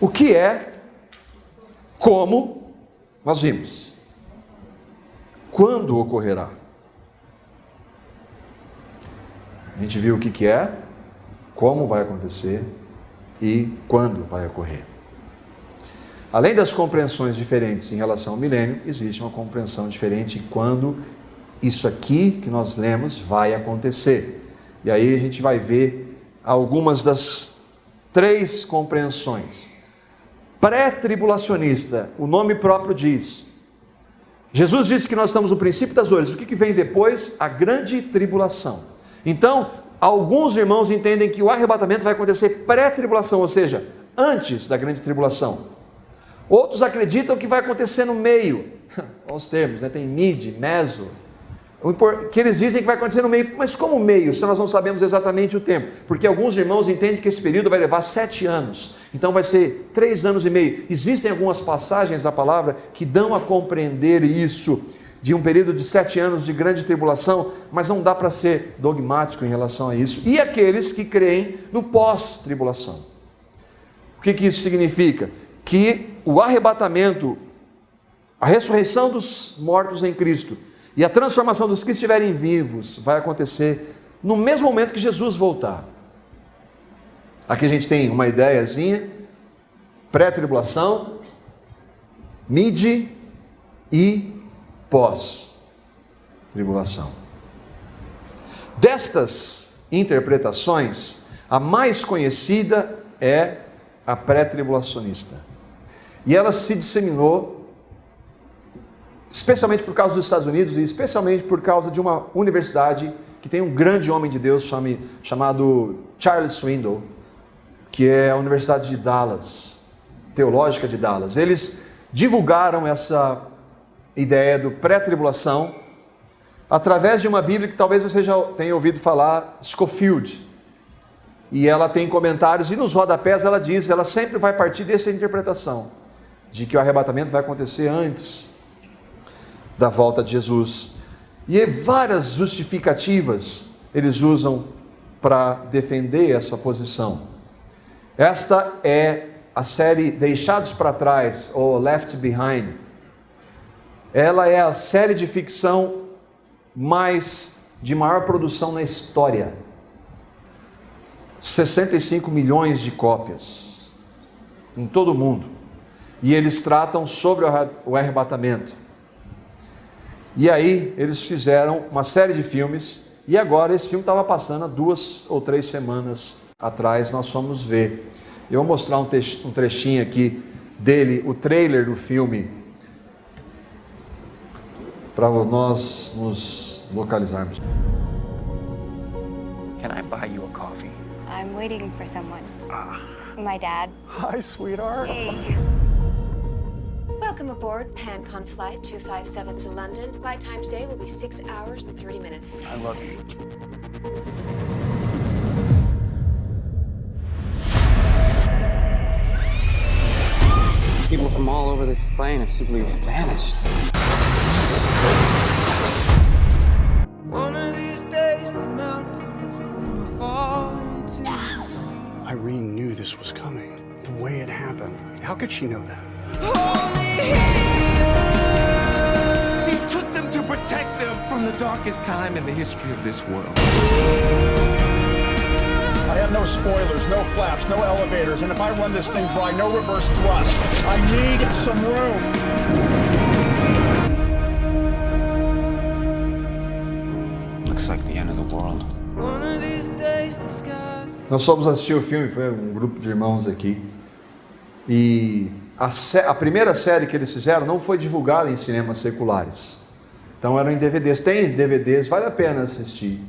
O que é, como, nós vimos. Quando ocorrerá? A gente viu o que é, como vai acontecer e quando vai ocorrer. Além das compreensões diferentes em relação ao milênio, existe uma compreensão diferente quando isso aqui que nós lemos vai acontecer. E aí a gente vai ver algumas das 3 compreensões. Pré-tribulacionista, o nome próprio diz. Jesus disse que nós estamos no princípio das dores. O que vem depois? A grande tribulação. Então, alguns irmãos entendem que o arrebatamento vai acontecer pré-tribulação, ou seja, antes da grande tribulação. Outros acreditam que vai acontecer no meio. Olha os termos, né? Tem mid, meso. Que eles dizem que vai acontecer no meio. Mas como meio, se nós não sabemos exatamente o tempo? Porque alguns irmãos entendem que esse período vai levar 7 anos. Então vai ser 3 anos e meio. Existem algumas passagens da palavra que dão a compreender isso, de um período de 7 anos de grande tribulação, mas não dá para ser dogmático em relação a isso. E aqueles que creem no pós-tribulação. O que isso significa? Que o arrebatamento, a ressurreição dos mortos em Cristo e a transformação dos que estiverem vivos vai acontecer no mesmo momento que Jesus voltar. Aqui a gente tem uma ideiazinha, pré-tribulação, mid e pós-tribulação. Destas interpretações, a mais conhecida é a pré-tribulacionista. E ela se disseminou, especialmente por causa dos Estados Unidos e especialmente por causa de uma universidade que tem um grande homem de Deus chamado Charles Swindoll, que é a Universidade de Dallas, Teológica de Dallas. Eles divulgaram essa ideia do pré-tribulação através de uma Bíblia que talvez você já tenha ouvido falar, Scofield. E ela tem comentários, e nos rodapés ela diz, ela sempre vai partir dessa interpretação, de que o arrebatamento vai acontecer antes da volta de Jesus. E várias justificativas eles usam para defender essa posição. Esta é a série Deixados para Trás, ou Left Behind. Ela é a série de ficção de maior produção na história. 65 milhões de cópias em todo o mundo. E eles tratam sobre o arrebatamento. E aí eles fizeram uma série de filmes, e agora esse filme estava passando há 2 ou 3 semanas atrás, nós fomos ver. Eu vou mostrar um trechinho aqui dele, o trailer do filme, para nós nos localizarmos. Can I buy you a coffee? I'm waiting for someone. My dad. Hi, sweetheart. Hey. Welcome aboard PanCon Flight 257 to London. Flight time today will be 6 hours and 30 minutes. I love you. People from all over this plane have simply vanished. One of these days the mountains are gonna fall into the sea. Irene knew this was coming, the way it happened. How could she know that? Hold me here. He took them to protect them from the darkest time in the history of this world. I have no spoilers, no flaps, no elevators, and if I run this thing dry, no reverse thrust. I need some room. Looks like the end of the world. One of these days the skies. Nós fomos assistir o filme, foi um grupo de irmãos aqui, e a primeira série que eles fizeram não foi divulgada em cinemas seculares, então eram em DVDs. Tem DVDs, vale a pena assistir,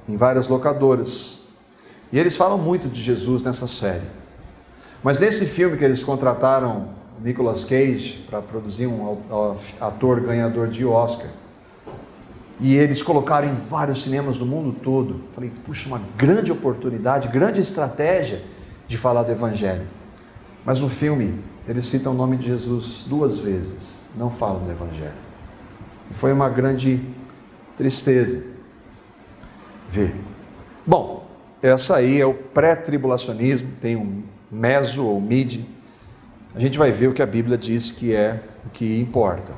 em várias locadoras, e eles falam muito de Jesus nessa série. Mas nesse filme que eles contrataram Nicolas Cage para produzir, um ator ganhador de Oscar, e eles colocaram em vários cinemas do mundo todo. Falei, puxa, uma grande oportunidade, grande estratégia de falar do Evangelho. Mas no filme, eles citam o nome de Jesus 2 vezes, não falam do Evangelho. E foi uma grande tristeza ver. Bom, essa aí é o pré-tribulacionismo, tem meso ou mid, a gente vai ver o que a Bíblia diz que é o que importa.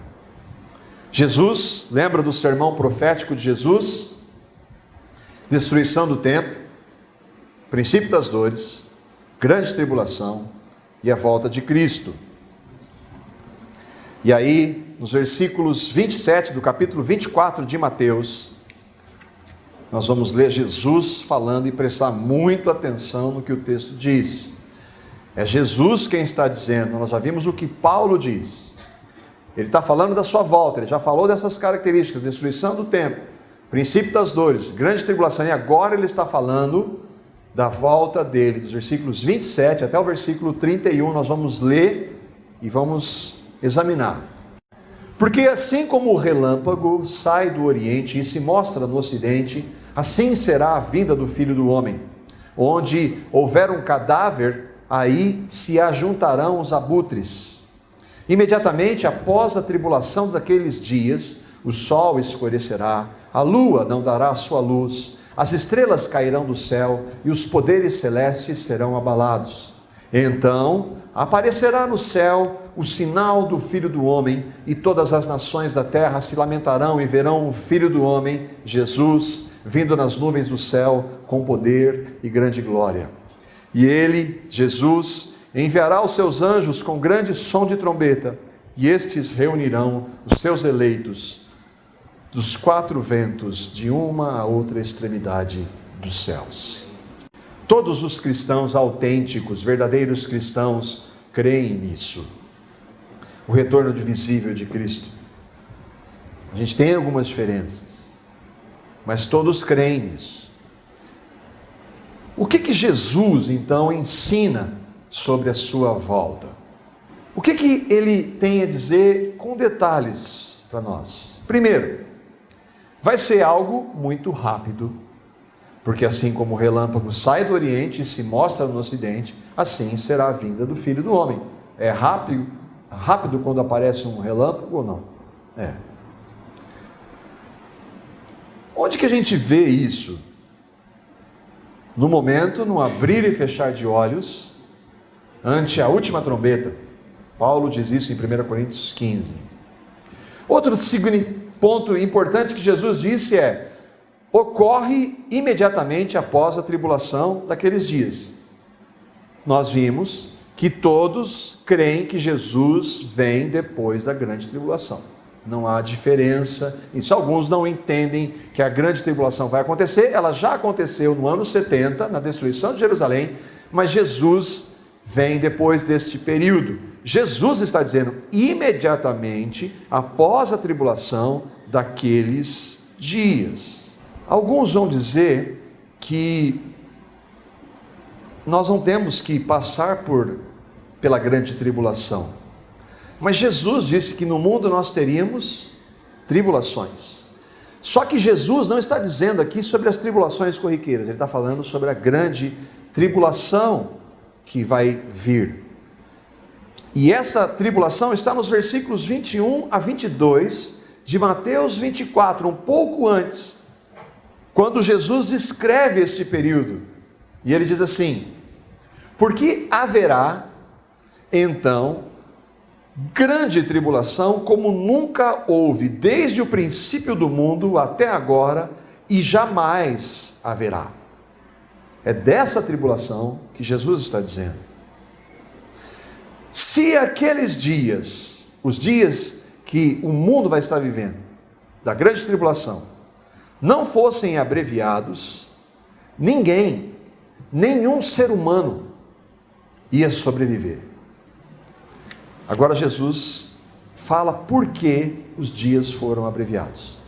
Jesus, lembra do sermão profético de Jesus? Destruição do templo, princípio das dores, grande tribulação e a volta de Cristo. E aí, nos versículos 27 do capítulo 24 de Mateus, nós vamos ler Jesus falando e prestar muito atenção no que o texto diz. É Jesus quem está dizendo, nós já vimos o que Paulo diz. Ele está falando da sua volta, ele já falou dessas características, destruição do templo, princípio das dores, grande tribulação, e agora ele está falando da volta dele, dos versículos 27 até o versículo 31, nós vamos ler e vamos examinar. Porque assim como o relâmpago sai do Oriente e se mostra no Ocidente, assim será a vinda do Filho do Homem. Onde houver um cadáver, aí se ajuntarão os abutres. Imediatamente após a tribulação daqueles dias, o sol escurecerá, a lua não dará a sua luz, as estrelas cairão do céu e os poderes celestes serão abalados. Então aparecerá no céu o sinal do Filho do Homem, e todas as nações da terra se lamentarão e verão o Filho do Homem, Jesus, vindo nas nuvens do céu com poder e grande glória. E ele, Jesus, enviará os seus anjos com grande som de trombeta, e estes reunirão os seus eleitos dos quatro ventos, de uma a outra extremidade dos céus. Todos os cristãos autênticos, verdadeiros cristãos, creem nisso. O retorno visível de Cristo. A gente tem algumas diferenças, mas todos creem nisso. O que Jesus, então, ensina sobre a sua volta? O que ele tem a dizer com detalhes para nós? Primeiro, vai ser algo muito rápido, porque assim como o relâmpago sai do Oriente e se mostra no Ocidente, assim será a vinda do Filho do Homem. É rápido quando aparece um relâmpago ou não? É. Onde que a gente vê isso? No momento, no abrir e fechar de olhos, ante a última trombeta. Paulo diz isso em 1 Coríntios 15. Outro ponto importante que Jesus disse é: ocorre imediatamente após a tribulação daqueles dias. Nós vimos que todos creem que Jesus vem depois da grande tribulação. Não há diferença. Isso, alguns não entendem que a grande tribulação vai acontecer. Ela já aconteceu no ano 70, na destruição de Jerusalém, mas Jesus vem depois deste período. Jesus está dizendo imediatamente após a tribulação daqueles dias. Alguns vão dizer que nós não temos que passar pela grande tribulação. Mas Jesus disse que no mundo nós teríamos tribulações. Só que Jesus não está dizendo aqui sobre as tribulações corriqueiras, ele está falando sobre a grande tribulação que vai vir. E essa tribulação está nos versículos 21 a 22 de Mateus 24, um pouco antes, quando Jesus descreve este período. E ele diz assim: porque haverá então grande tribulação como nunca houve desde o princípio do mundo até agora, e jamais haverá. É dessa tribulação que Jesus está dizendo. Se aqueles dias, os dias que o mundo vai estar vivendo, da grande tribulação, não fossem abreviados, nenhum ser humano ia sobreviver. Agora Jesus fala por que os dias foram abreviados.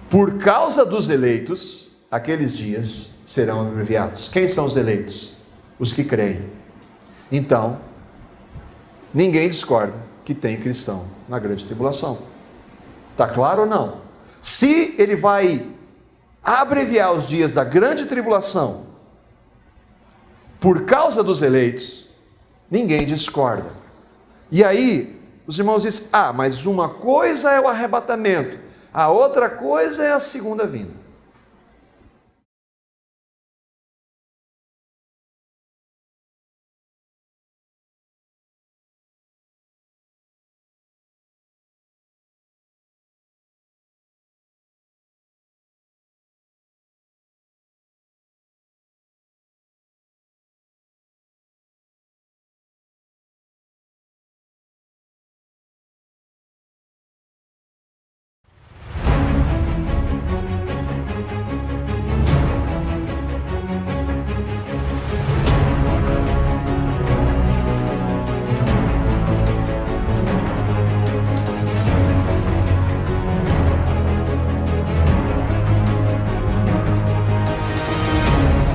Por causa dos eleitos, aqueles dias serão abreviados. Quem são os eleitos? Os que creem. Então, ninguém discorda que tem cristão na grande tribulação. Está claro ou não? Se ele vai abreviar os dias da grande tribulação por causa dos eleitos, ninguém discorda. E aí, os irmãos dizem: mas uma coisa é o arrebatamento, a outra coisa é a segunda vinda.